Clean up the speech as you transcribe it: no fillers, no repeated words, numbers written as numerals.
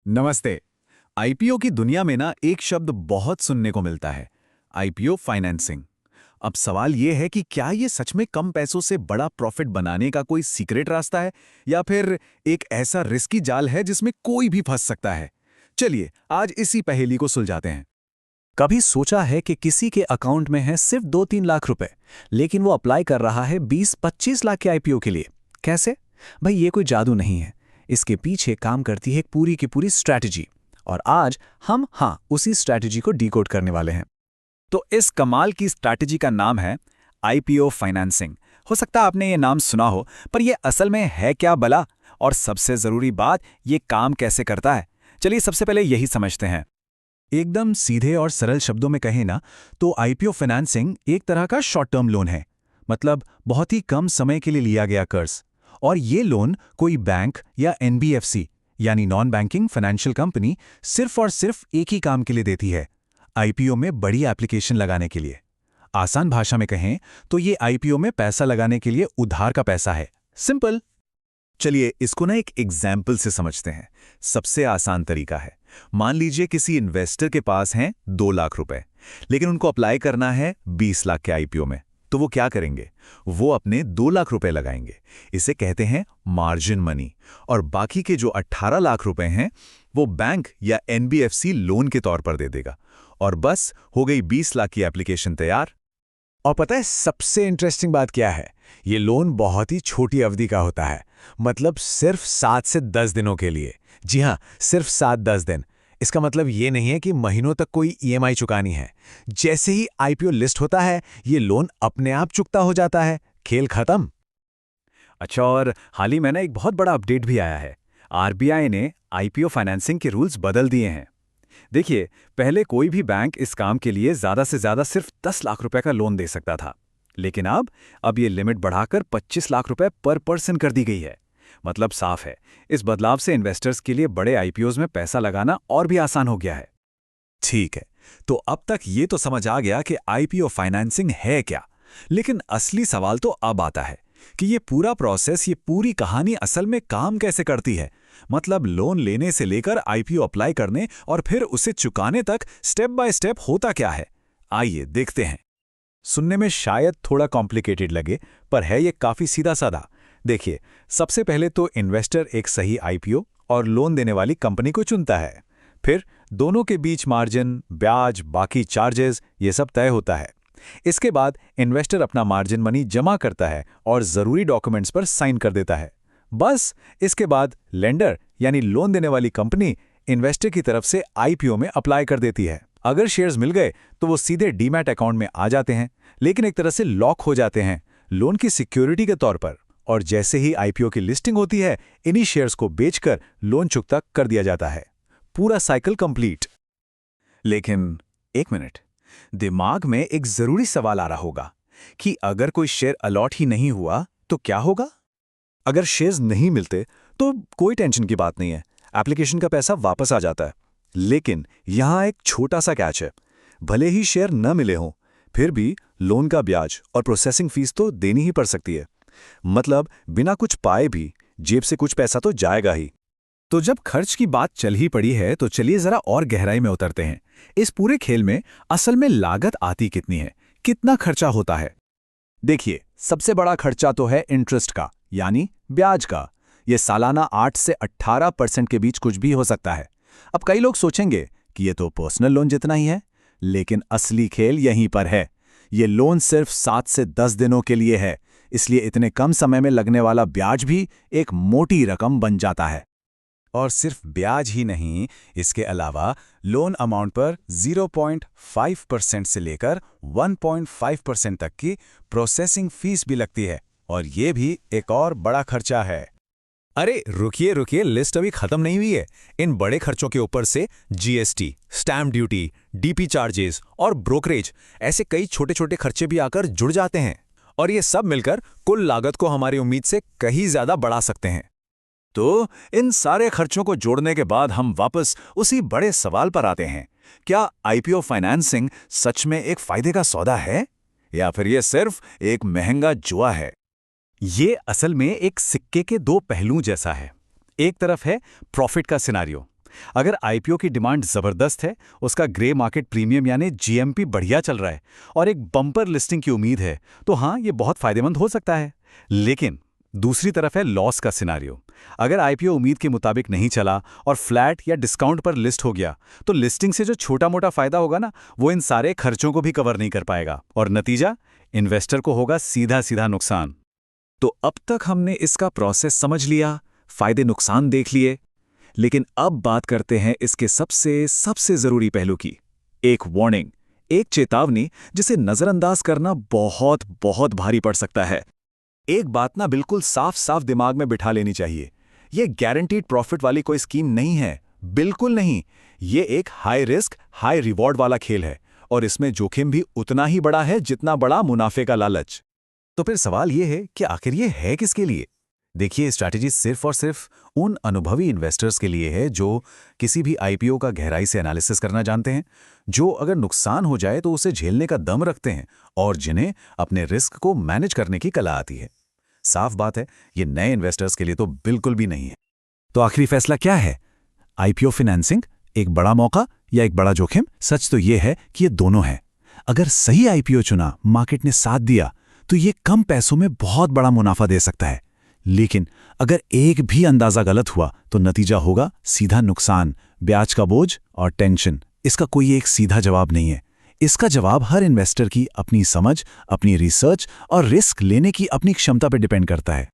नमस्ते। आईपीओ की दुनिया में ना एक शब्द बहुत सुनने को मिलता है, आईपीओ फाइनेंसिंग। अब सवाल ये है कि क्या ये सच में कम पैसों से बड़ा प्रॉफिट बनाने का कोई सीक्रेट रास्ता है या फिर एक ऐसा रिस्की जाल है जिसमें कोई भी फंस सकता है। चलिए आज इसी पहेली को सुलझाते हैं। कभी सोचा है कि किसी के अकाउंट में है सिर्फ 2-3 लाख रुपए, लेकिन वो अप्लाई कर रहा है 20-25 लाख के आईपीओ के लिए? कैसे? भाई ये कोई जादू नहीं है। इसके पीछे काम करती है एक पूरी की पूरी स्ट्रैटेजी। और आज हम उसी स्ट्रैटेजी को डिकोड करने वाले हैं। तो इस कमाल की स्ट्रैटेजी का नाम है आईपीओ फाइनेंसिंग। हो सकता है आपने ये नाम सुना हो, पर ये असल में है क्या भला? और सबसे जरूरी बात, ये काम कैसे करता है? चलिए सबसे पहले यही समझते हैं। एकदम सीधे और सरल शब्दों में कहें ना, तो आईपीओ फाइनेंसिंग एक तरह का शॉर्ट टर्म लोन है। मतलब बहुत ही कम समय के लिए लिया गया कर्ज। और ये लोन कोई बैंक या एनबीएफसी यानी नॉन बैंकिंग फाइनेंशियल कंपनी सिर्फ और सिर्फ एक ही काम के लिए देती है, आईपीओ में बड़ी एप्लीकेशन लगाने के लिए। आसान भाषा में कहें तो ये आईपीओ में पैसा लगाने के लिए उधार का पैसा है। सिंपल। चलिए इसको ना एक एग्जाम्पल से समझते हैं। सबसे आसान तरीका है, मान लीजिए किसी इन्वेस्टर के पास हैं 2 लाख रुपए, लेकिन उनको अप्लाई करना है 20 लाख के आईपीओ में। तो वो क्या करेंगे? वो अपने 2 लाख रुपए लगाएंगे, इसे कहते हैं मार्जिन मनी। और बाकी के जो 18 लाख रुपए हैं वो बैंक या एनबीएफसी लोन के तौर पर दे देगा। और बस हो गई 20 लाख की एप्लीकेशन तैयार। और पता है सबसे इंटरेस्टिंग बात क्या है? ये लोन बहुत ही छोटी अवधि का होता है। मतलब सिर्फ 7 से 10 दिनों के लिए। जी हाँ, सिर्फ 7-10 दिन। इसका मतलब ये नहीं है कि महीनों तक कोई ईएमआई चुकानी है। जैसे ही आईपीओ लिस्ट होता है, ये लोन अपने आप चुकता हो जाता है। खेल खत्म। अच्छा, और हाल ही में ना एक बहुत बड़ा अपडेट भी आया है। आरबीआई ने आईपीओ फाइनेंसिंग के रूल्स बदल दिए हैं। देखिए, पहले कोई भी बैंक इस काम के लिए ज़्यादा से ज़्यादा सिर्फ 10 लाख रुपए का लोन दे सकता था, लेकिन अब ये लिमिट बढ़ाकर 25 लाख रुपए पर पर्सन कर दी गई है। मतलब साफ है, इस बदलाव से इन्वेस्टर्स के लिए बड़े आईपीओज में पैसा लगाना और भी आसान हो गया है। ठीक है, तो अब तक ये तो समझ आ गया कि आईपीओ फाइनेंसिंग है क्या। लेकिन असली सवाल तो अब आता है कि ये पूरा प्रोसेस, ये पूरी कहानी असल में काम कैसे करती है। मतलब लोन लेने से लेकर आईपीओ अप्लाई करने और फिर उसे चुकाने तक स्टेप बाय स्टेप होता क्या है। आइए देखते हैं। सुनने में शायद थोड़ा कॉम्प्लिकेटेड लगे, पर है ये काफी सीधा साधा। देखिए, सबसे पहले तो इन्वेस्टर एक सही आईपीओ और लोन देने वाली कंपनी को चुनता है। फिर दोनों के बीच मार्जिन, ब्याज, बाकी चार्जेस, ये सब तय होता है। इसके बाद इन्वेस्टर अपना मार्जिन मनी जमा करता है और जरूरी डॉक्यूमेंट्स पर साइन कर देता है। बस इसके बाद लेंडर यानी लोन देने वाली कंपनी इन्वेस्टर की तरफ से आईपीओ में अप्लाई कर देती है। अगर शेयर्स मिल गए तो वो सीधे डीमैट अकाउंट में आ जाते हैं, लेकिन एक तरह से लॉक हो जाते हैं लोन की सिक्योरिटी के तौर पर। और जैसे ही आईपीओ की लिस्टिंग होती है, इन्हीं शेयर्स को बेचकर लोन चुकता कर दिया जाता है। पूरा साइकिल कंप्लीट। लेकिन एक मिनट, दिमाग में एक जरूरी सवाल आ रहा होगा कि अगर कोई शेयर अलॉट ही नहीं हुआ तो क्या होगा? अगर शेयर्स नहीं मिलते तो कोई टेंशन की बात नहीं है, एप्लीकेशन का पैसा वापस आ जाता है। लेकिन यहाँ एक छोटा सा कैच है। भले ही शेयर न मिले हों, फिर भी लोन का ब्याज और प्रोसेसिंग फीस तो देनी ही पड़ सकती है। मतलब बिना कुछ पाए भी जेब से कुछ पैसा तो जाएगा ही। तो जब खर्च की बात चल ही पड़ी है तो चलिए जरा और गहराई में उतरते हैं। इस पूरे खेल में असल में लागत आती कितनी है, कितना खर्चा होता है? देखिए, सबसे बड़ा खर्चा तो है इंटरेस्ट का, यानी ब्याज का। ये सालाना 8 से 18% के बीच कुछ भी हो सकता है। अब कई लोग सोचेंगे कि ये तो पर्सनल लोन जितना ही है, लेकिन असली खेल यहीं पर है। ये लोन सिर्फ 7 से 10 दिनों के लिए है, इसलिए इतने कम समय में लगने वाला ब्याज भी एक मोटी रकम बन जाता है। और सिर्फ ब्याज ही नहीं, इसके अलावा लोन अमाउंट पर 0.5% से लेकर 1.5% तक की प्रोसेसिंग फीस भी लगती है। और ये भी एक और बड़ा खर्चा है। अरे रुकिए रुकिए, लिस्ट अभी खत्म नहीं हुई है। इन बड़े खर्चों के ऊपर से GST, stamp duty, DP charges और ब्रोकरेज, ऐसे कई छोटे छोटे खर्चे भी आकर जुड़ जाते हैं। और ये सब मिलकर कुल लागत को हमारी उम्मीद से कहीं ज्यादा बढ़ा सकते हैं। तो इन सारे खर्चों को जोड़ने के बाद हम वापस उसी बड़े सवाल पर आते हैं, क्या आईपीओ फाइनेंसिंग सच में एक फायदे का सौदा है या फिर ये सिर्फ एक महंगा जुआ है? ये असल में एक सिक्के के दो पहलू जैसा है। एक तरफ है प्रॉफिट का सिनारियो, अगर आईपीओ की डिमांड जबरदस्त है, उसका ग्रे मार्केट प्रीमियम यानी जीएमपी बढ़िया चल रहा है और एक बम्पर लिस्टिंग की उम्मीद है, तो हाँ, ये बहुत फायदेमंद हो सकता है। लेकिन दूसरी तरफ है लॉस का सिनारियो। अगर आईपीओ उम्मीद के मुताबिक नहीं चला और फ्लैट या डिस्काउंट पर लिस्ट हो गया, तो लिस्टिंग से जो छोटा मोटा फायदा होगा ना, वो इन सारे खर्चों को भी कवर नहीं कर पाएगा और नतीजा इन्वेस्टर को होगा सीधा सीधा नुकसान। तो अब तक हमने इसका प्रोसेस समझ लिया, फायदे नुकसान देख लिए, लेकिन अब बात करते हैं इसके सबसे जरूरी पहलू की। एक वार्निंग, एक चेतावनी जिसे नजरअंदाज करना बहुत बहुत भारी पड़ सकता है। एक बात ना बिल्कुल साफ साफ दिमाग में बिठा लेनी चाहिए, ये गारंटीड प्रॉफिट वाली कोई स्कीम नहीं है, बिल्कुल नहीं। ये एक हाई रिस्क हाई रिवॉर्ड वाला खेल है और इसमें जोखिम भी उतना ही बड़ा है जितना बड़ा मुनाफे का लालच। तो फिर सवाल ये है कि आखिर ये है किसके लिए? देखिए, स्ट्रैटेजी सिर्फ और सिर्फ उन अनुभवी इन्वेस्टर्स के लिए है जो किसी भी आईपीओ का गहराई से एनालिसिस करना जानते हैं, जो अगर नुकसान हो जाए तो उसे झेलने का दम रखते हैं और जिन्हें अपने रिस्क को मैनेज करने की कला आती है। साफ बात है, ये नए इन्वेस्टर्स के लिए तो बिल्कुल भी नहीं है। तो आखिरी फैसला क्या है? आईपीओ फाइनेंसिंग एक बड़ा मौका या एक बड़ा जोखिम? सच तो ये है कि ये दोनों है। अगर सही आईपीओ चुना, मार्केट ने साथ दिया, तो ये कम पैसों में बहुत बड़ा मुनाफा दे सकता है। लेकिन अगर एक भी अंदाजा गलत हुआ तो नतीजा होगा सीधा नुकसान, ब्याज का बोझ और टेंशन। इसका कोई एक सीधा जवाब नहीं है। इसका जवाब हर इन्वेस्टर की अपनी समझ, अपनी रिसर्च और रिस्क लेने की अपनी क्षमता पर डिपेंड करता है।